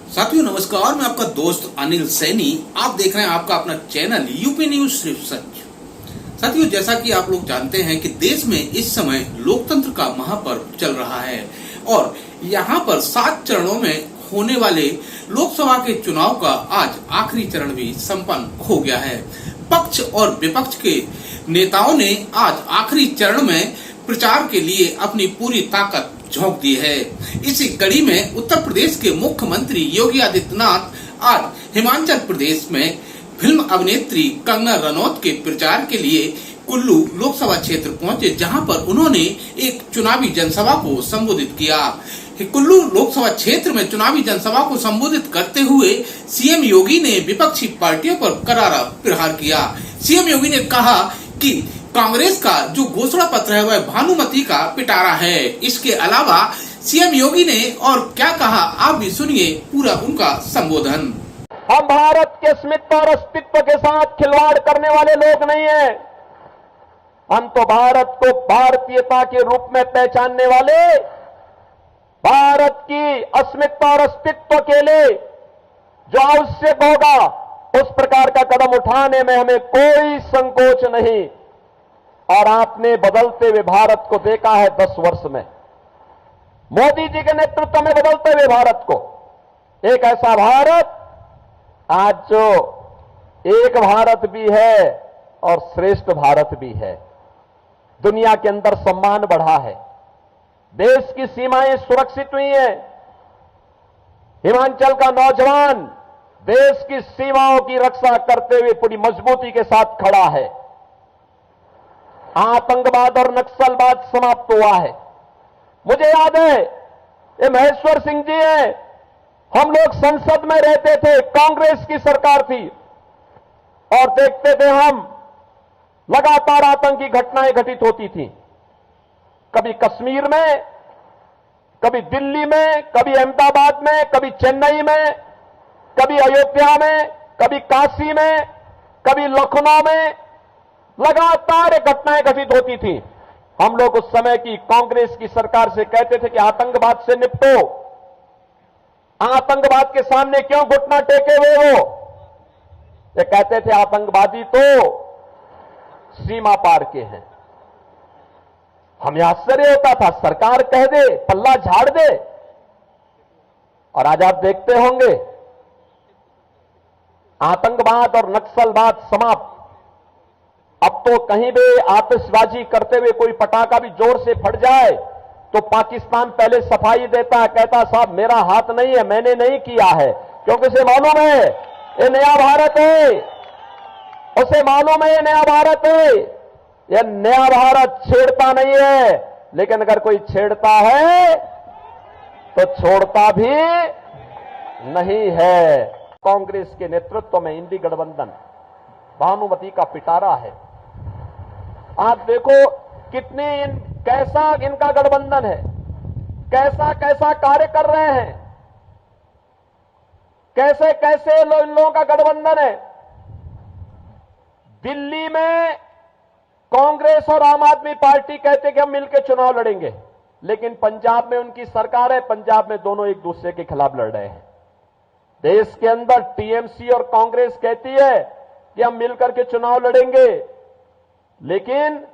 साथियों नमस्कार, मैं आपका दोस्त अनिल सैनी। आप देख रहे हैं आपका अपना चैनल यूपी न्यूज सिर्फ सच। साथियों, जैसा कि आप लोग जानते हैं कि देश में इस समय लोकतंत्र का महापर्व चल रहा है और यहाँ पर 7 चरणों में होने वाले लोकसभा के चुनाव का आज आखिरी चरण भी संपन्न हो गया है। पक्ष और विपक्ष के नेताओं ने आज आखिरी चरण में प्रचार के लिए अपनी पूरी ताकत झोंक दी है। इसी कड़ी में उत्तर प्रदेश के मुख्यमंत्री योगी आदित्यनाथ आज हिमाचल प्रदेश में फिल्म अभिनेत्री कंगना रनौत के प्रचार के लिए कुल्लू लोकसभा क्षेत्र पहुंचे, जहां पर उन्होंने एक चुनावी जनसभा को संबोधित किया। कुल्लू लोकसभा क्षेत्र में चुनावी जनसभा को संबोधित करते हुए सीएम योगी ने विपक्षी पार्टियों पर करारा प्रहार किया। सीएम योगी ने कहा कि कांग्रेस का जो घोषणा पत्र है वह भानुमति का पिटारा है। इसके अलावा सीएम योगी ने और क्या कहा, आप भी सुनिए पूरा उनका संबोधन। हम भारत के अस्मिता और अस्तित्व के साथ खिलवाड़ करने वाले लोग नहीं हैं। हम तो भारत को भारतीयता के रूप में पहचानने वाले, भारत की अस्मिता और अस्तित्व के लिए जो आवश्यक होगा उस प्रकार का कदम उठाने में हमें कोई संकोच नहीं। और आपने बदलते हुए भारत को देखा है 10 वर्ष में, मोदी जी के नेतृत्व में बदलते हुए भारत को, एक ऐसा भारत आज जो एक भारत भी है और श्रेष्ठ भारत भी है। दुनिया के अंदर सम्मान बढ़ा है, देश की सीमाएं सुरक्षित हुई हैं। हिमाचल का नौजवान देश की सीमाओं की रक्षा करते हुए पूरी मजबूती के साथ खड़ा है। आतंकवाद और नक्सलवाद समाप्त हुआ है। मुझे याद है, ये महेश्वर सिंह जी हैं, हम लोग संसद में रहते थे, कांग्रेस की सरकार थी और देखते थे हम लगातार आतंकी घटनाएं घटित होती थी। कभी कश्मीर में, कभी दिल्ली में, कभी अहमदाबाद में, कभी चेन्नई में, कभी अयोध्या में, कभी काशी में, कभी लखनऊ में, लगातार घटनाएं घटित होती थी। हम लोग उस समय की कांग्रेस की सरकार से कहते थे कि आतंकवाद से निपटो, आतंकवाद के सामने क्यों घुटना टेके हुए हो। ये कहते थे आतंकवादी तो सीमा पार के हैं। हमें आश्चर्य होता था, सरकार कह दे, पल्ला झाड़ दे। और आज आप देखते होंगे आतंकवाद और नक्सलवाद समाप्त। अब तो कहीं भी आतिशबाजी करते हुए कोई पटाखा भी जोर से फट जाए तो पाकिस्तान पहले सफाई देता है, कहता साहब मेरा हाथ नहीं है, मैंने नहीं किया है, क्योंकि उसे मालूम है ये नया भारत है, उसे मालूम है ये नया भारत है। ये नया भारत छेड़ता नहीं है, लेकिन अगर कोई छेड़ता है तो छोड़ता भी नहीं है। कांग्रेस के नेतृत्व में इंडी गठबंधन भानुमति का पिटारा है। आप देखो कैसा इनका गठबंधन है, कैसा कैसा कार्य कर रहे हैं, कैसे कैसे इन लोगों का गठबंधन है। दिल्ली में कांग्रेस और आम आदमी पार्टी कहते कि हम मिलकर चुनाव लड़ेंगे, लेकिन पंजाब में उनकी सरकार है, पंजाब में दोनों एक दूसरे के खिलाफ लड़ रहे हैं। देश के अंदर टीएमसी और कांग्रेस कहती है कि हम मिलकर के चुनाव लड़ेंगे, लेकिन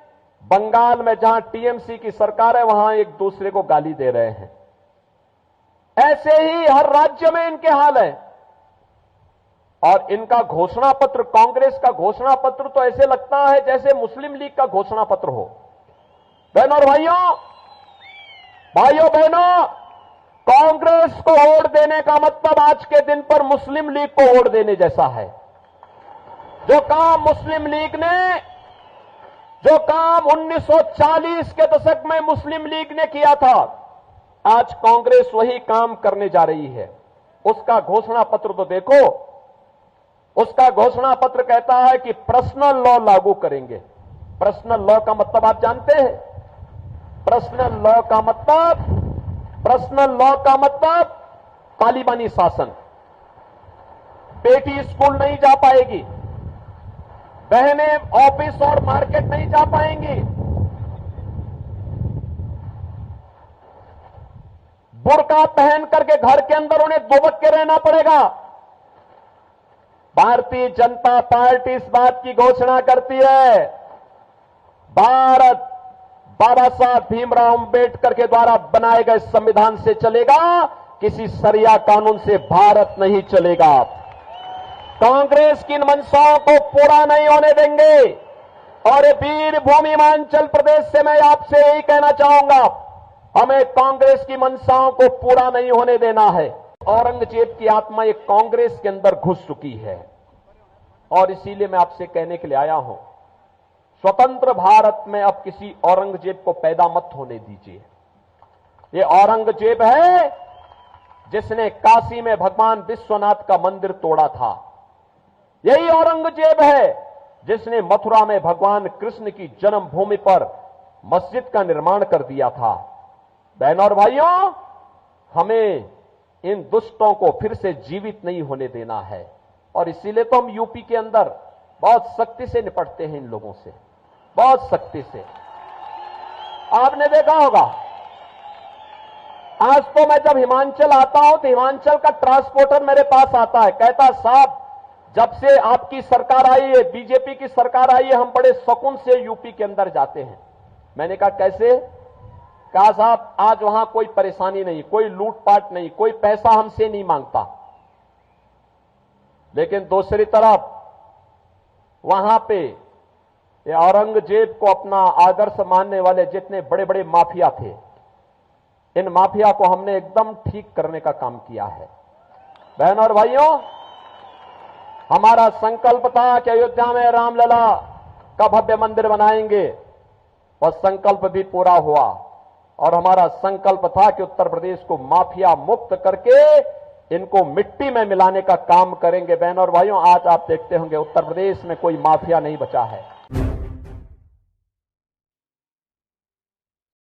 बंगाल में जहां टीएमसी की सरकार है वहां एक दूसरे को गाली दे रहे हैं। ऐसे ही हर राज्य में इनके हाल है। और इनका घोषणा पत्र, कांग्रेस का घोषणा पत्र तो ऐसे लगता है जैसे मुस्लिम लीग का घोषणा पत्र हो। बहनों और भाइयों बहनों, कांग्रेस को वोट देने का मतलब आज के दिन पर मुस्लिम लीग को वोट देने जैसा है। जो काम मुस्लिम लीग ने, जो काम 1940 के दशक में मुस्लिम लीग ने किया था, आज कांग्रेस वही काम करने जा रही है। उसका घोषणा पत्र तो देखो, उसका घोषणा पत्र कहता है कि पर्सनल लॉ लागू करेंगे। पर्सनल लॉ का मतलब आप जानते हैं? पर्सनल लॉ का मतलब तालिबानी शासन। बेटी स्कूल नहीं जा पाएगी, बहनें ऑफिस और मार्केट नहीं जा पाएंगी, बुर्का पहन करके घर के अंदर उन्हें दुबक के रहना पड़ेगा। भारतीय जनता पार्टी इस बात की घोषणा करती है, भारत बाबा साहब भीमराव अंबेडकर के द्वारा बनाए गए संविधान से चलेगा, किसी सरिया कानून से भारत नहीं चलेगा। कांग्रेस की इन मंशाओं को पूरा नहीं होने देंगे। और वीर भूमि हिमाचल प्रदेश से मैं आपसे यही कहना चाहूंगा, हमें कांग्रेस की मंशाओं को पूरा नहीं होने देना है। औरंगजेब की आत्मा ये कांग्रेस के अंदर घुस चुकी है और इसीलिए मैं आपसे कहने के लिए आया हूं, स्वतंत्र भारत में अब किसी औरंगजेब को पैदा मत होने दीजिए। ये औरंगजेब है जिसने काशी में भगवान विश्वनाथ का मंदिर तोड़ा था। यही औरंगजेब है जिसने मथुरा में भगवान कृष्ण की जन्मभूमि पर मस्जिद का निर्माण कर दिया था। बहनों और भाइयों, हमें इन दुष्टों को फिर से जीवित नहीं होने देना है और इसीलिए तो हम यूपी के अंदर बहुत सख्ती से निपटते हैं इन लोगों से, बहुत सख्ती से। आपने देखा होगा, आज तो मैं जब हिमाचल आता हूं तो हिमाचल का ट्रांसपोर्टर मेरे पास आता है, कहता साहब जब से आपकी सरकार आई है, बीजेपी की सरकार आई है, हम बड़े सुकून से यूपी के अंदर जाते हैं। मैंने कहा कैसे? कहा साहब आज वहां कोई परेशानी नहीं, कोई लूटपाट नहीं, कोई पैसा हमसे नहीं मांगता। लेकिन दूसरी तरफ वहां पे ये औरंगजेब को अपना आदर्श मानने वाले जितने बड़े बड़े माफिया थे, इन माफिया को हमने एकदम ठीक करने का काम किया है। बहनों और भाइयों, हमारा संकल्प था कि अयोध्या में रामलला का भव्य मंदिर बनाएंगे, वह संकल्प भी पूरा हुआ और हमारा संकल्प था कि उत्तर प्रदेश को माफिया मुक्त करके इनको मिट्टी में मिलाने का काम करेंगे। बहनों और भाइयों, आज आप देखते होंगे उत्तर प्रदेश में कोई माफिया नहीं बचा है।